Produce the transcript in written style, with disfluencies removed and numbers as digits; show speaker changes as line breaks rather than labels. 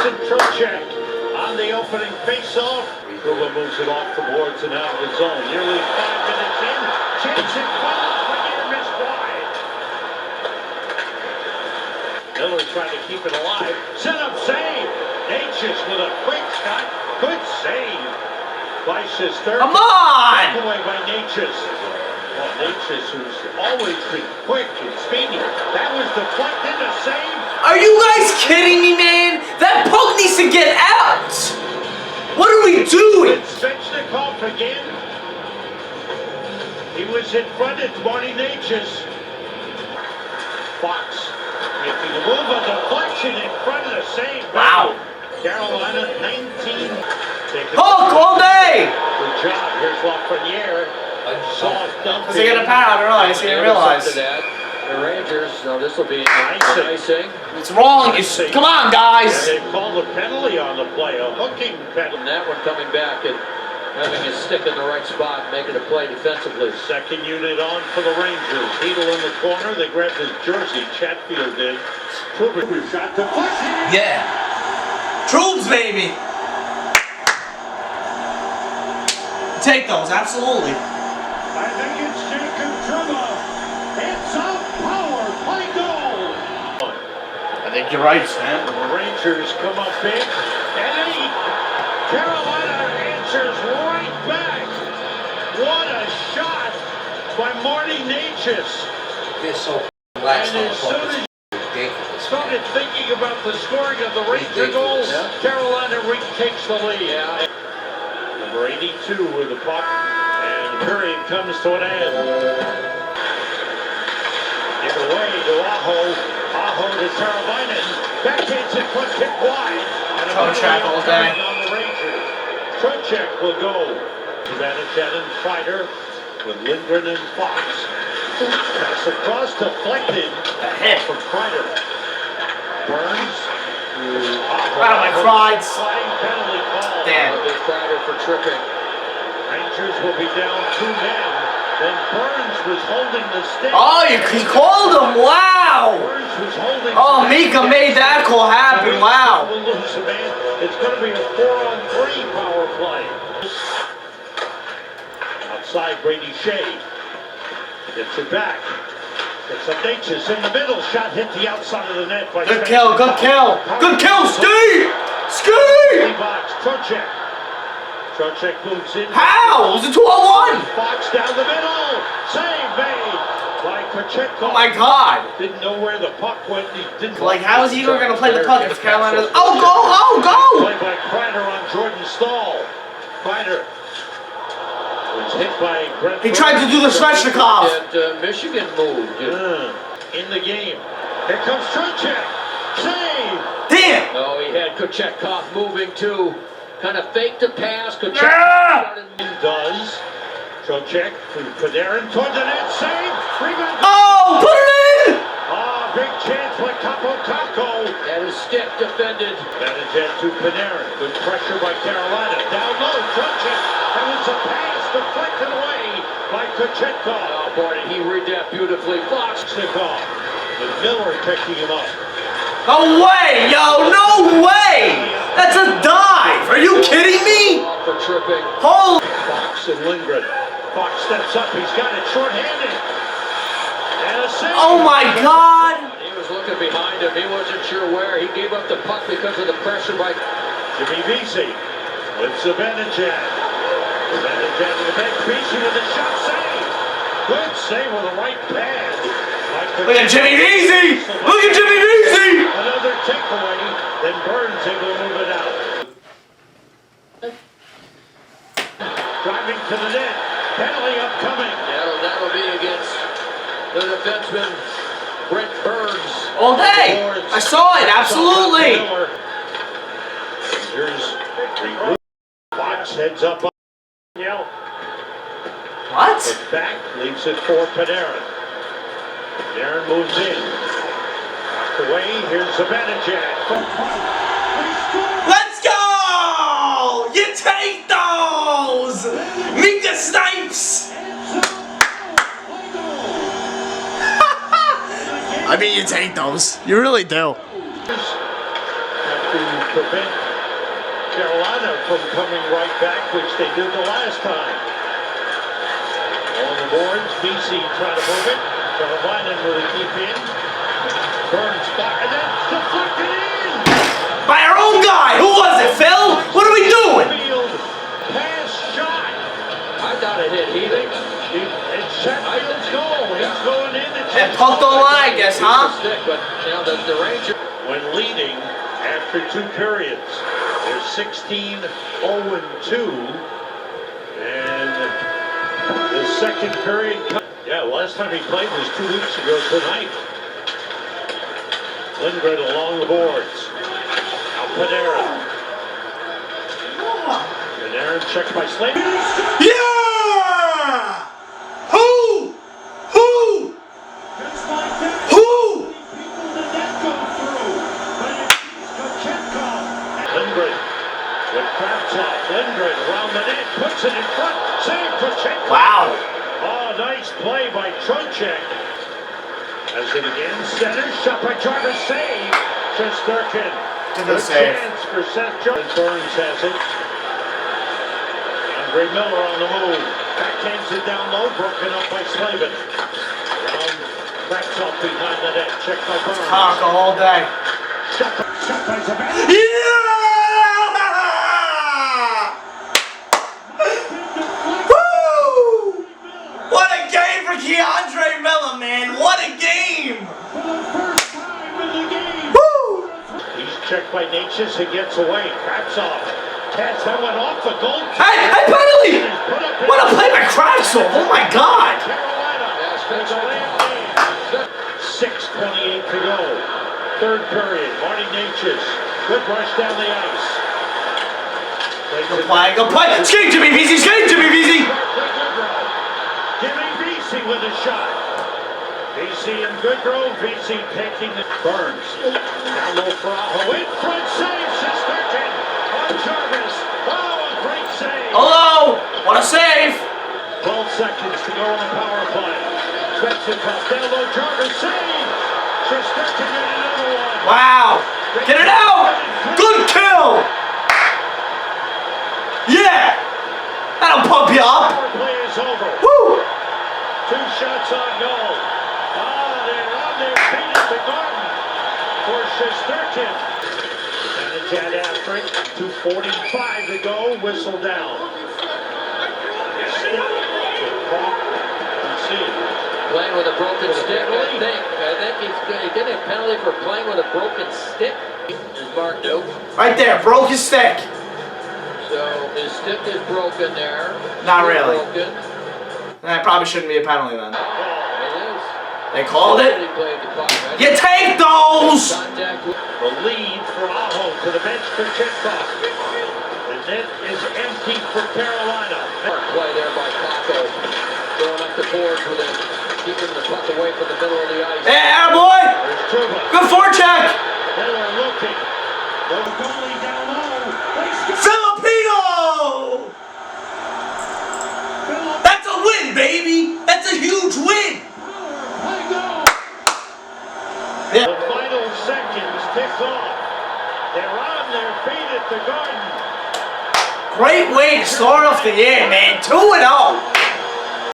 Madison Trocheck on the opening faceoff. Trouba moves it off the boards and out of the zone. Nearly 5 minutes in. Chance in front. Swing missed wide. Miller trying to keep it alive. Set up save. Necas with a quick shot. Good save by Shesterkin.
Come on!
Taken away by Necas. Well, Necas, who's always been quick and speedy. That was deflected. A save.
Are you guys kidding me, man? That puck needs to get out! What are we doing?
Kochetkov again. He was in front. It's Marty Necas. Fox making a move, a deflection in front of the save.
Wow.
Carolina 19.
Hulk all day!
Good job. Here's Lafreniere. Soft dump.
Because they got a power, I didn't realize.
The Rangers, no, this will be icing.
What's wrong? Come on, guys!
Yeah, they called a penalty on the play, a hooking penalty.
And that one coming back and having his stick in the right spot, making a play defensively.
Second unit on for the Rangers. Chytil in the corner. They grabbed his jersey. Chatfield did. Trouba shot to push.
Yeah. Troops, baby! Take those, absolutely.
I think it's Jacob Trouba. It's a power play goal.
I think you're right, Sam.
The Rangers come up big, and Carolina answers right back. What a shot by Marty Necas.
They're so relaxed
And
on the
as
puck.
soon as
Ridiculous.
started thinking about the scoring of the Ranger goals, Carolina retakes the lead. Number 82 with the puck, and the period comes to an end. Give away to Aho. Aho to Teravainen. Backhands it, front kick wide. And
Trocheck all day.
on the Rangers. Trocheck will go. Zibanejad and Fighter with Lindgren and Fox. Pass across, deflected.
A hit.
From Fighter. Burns to Aho.
Out of my frieds.
Flying penalty call.
Damn.
Big Kreider for tripping.
Rangers will be down 2 men. Then Burns was holding the stick.
Oh, he called him! Wow!
Burns was holding.
Oh, Mika made that call happen. Wow.
We'll lose a man. It's going to be a 4-on-3 power play. Outside, Brady Shea gets it back. It's a Necas in the middle. Shot hit the outside of the net. By
Good kill, good kill. Good kill, Steve! Steve!
Box, Trocheck. Trocheck moves in.
How? It was a 2-on-1!
Fox down the middle. Save made by Kochetkov.
Oh my god!
Didn't know where the puck went. He didn't.
Like, how is he even going to play the puck if Carolina doesn't... Oh, go! Oh, go!
Play by Kreider on Jordan Stahl. Kreider was hit by Brent Burns.
He tried to do the Svechnikov.
And Michigan moved.
In the game. Here comes Trocheck. Save.
Damn!
No, he had Kochetkov moving too. Kind of faked the pass. Kochetkov
Yeah!
Does. Trocheck to Panarin toward the net. Save. Rebound.
Oh, put it in!
Oh, big chance by Kako.
Had his stick defended.
Zibanejad to Panarin. Good pressure by Carolina. Down low. Trocheck. That was a pass deflected away by Kochetkov.
Oh boy, did he read that beautifully. Fox.
Stick off. With Miller picking him up.
No way, yo! No way! That's a dive! Are you kidding me?
For tripping.
Holy...
Fox and Lindgren. Fox steps up. He's got it short-handed. And a save.
Oh my god!
He was looking behind him. He wasn't sure where. He gave up the puck because of the pressure by
Jimmy Vesey with Zibanejad. Zibanejad to the bench. Vesey with a shot save. Good save with a right pad.
Look at Jimmy Vesey! Look at Jimmy Vesey!
Another takeaway. Then Burns able to move it out. Driving to the net. Penalty upcoming.
That'll be against the defenseman, Brent Burns.
All day! I saw it, absolutely!
Here's Fox heads up. Yell.
What?
Back, leaves it for Panarin. Panarin moves in. Knocked away, here's Zibanejad.
Let's go! You take those! Mika Snipes! I mean, you take those. You really do.
Have to prevent Carolina from coming right back, which they did the last time. On the boards, BC trying to move it. Carolina will keep in. Burns back, and then deflected in!
By our own guy! Who was it, Phil? What are we doing?
Field pass shot.
I thought it hit Chytil.
It's Chatfield's goal. He's going in.
And puck don't lie, I guess, huh?
Stick, but you know the Rangers.
When leading after 2 periods, they're 16-0-2, and the second period. Yeah, last time he played was 2 weeks ago tonight. Lindgren along the boards. Now Panarin. Panarin checked by Slade.
Yeah! Who?
Just like that.
Who?
People did that go through. But it's Kochetkov. Lindgren with Kravtsov. Lindgren around the net. Puts it in front. Save Kochetkov.
Wow.
Oh, nice play by Trocheck. As it again, center, shot by Jarvis, save. Shesterkin.
Good save.
Chance for Seth Jones. Burns has it. Andre Miller on the move. Backhands it down low, broken up by Slavin. Around Kravtsov behind the net. Check by Burns.
Talk all day.
Shot by Zibanejad.
Yeah! Woo! What a game for Andre Miller, man! What a game!
For the first time in the game.
Woo!
He's checked by Necas. He gets away. Kravtsov. Pass that went off the goal.
Hey, penalty! What a play by Kravtsov! Oh my God!
Carolina. There's a land game. 6:28 to go. Third period. Marty Necas. Good rush down the ice.
Good play, good play! Skate to me, VZ! Skate to me, VZ!
Jimmy VC with a shot. VC and Goodrow. VC taking the Burns. Down low for Aho. In front save. Shesterkin on Jarvis. Oh, a great save.
Hello! What a save!
12 seconds to go on the power play. Kochetkov down low. Jarvis save. Shesterkin got another one.
Wow! Get it out! Good kill! Yeah! That'll pump you up!
Power play is over.
Woo!
2 shots on goal. Oh, they're on their feet at the Garden for Shesterkin. Zibanejad after it. 2:45 to go. Whistle down. Stick to Brock.
Playing with a broken stick, I think he's getting a penalty for playing with a broken stick. Is marked out.
Right there, broke his stick.
So his stick is broken there.
Not
Stick
really.
Broken.
That probably shouldn't be a penalty then.
It is.
They called it.
He played the puck, right?
You take those!
Contact with
The lead for Aho to the bench for Kochetkov. The net is empty for Carolina.
play there by Kako. Going up the boards with it. Keeping the puck away from the middle of the ice.
Yeah, boy!
There's Trouba.
Good forecheck!
Miller looking. The goalie down low.
Filipino! That's a win, baby! That's a huge win!
Play go.
Yeah.
The final seconds tick off. They're on their feet at the Garden.
Great way to start off the year, man. 2-0.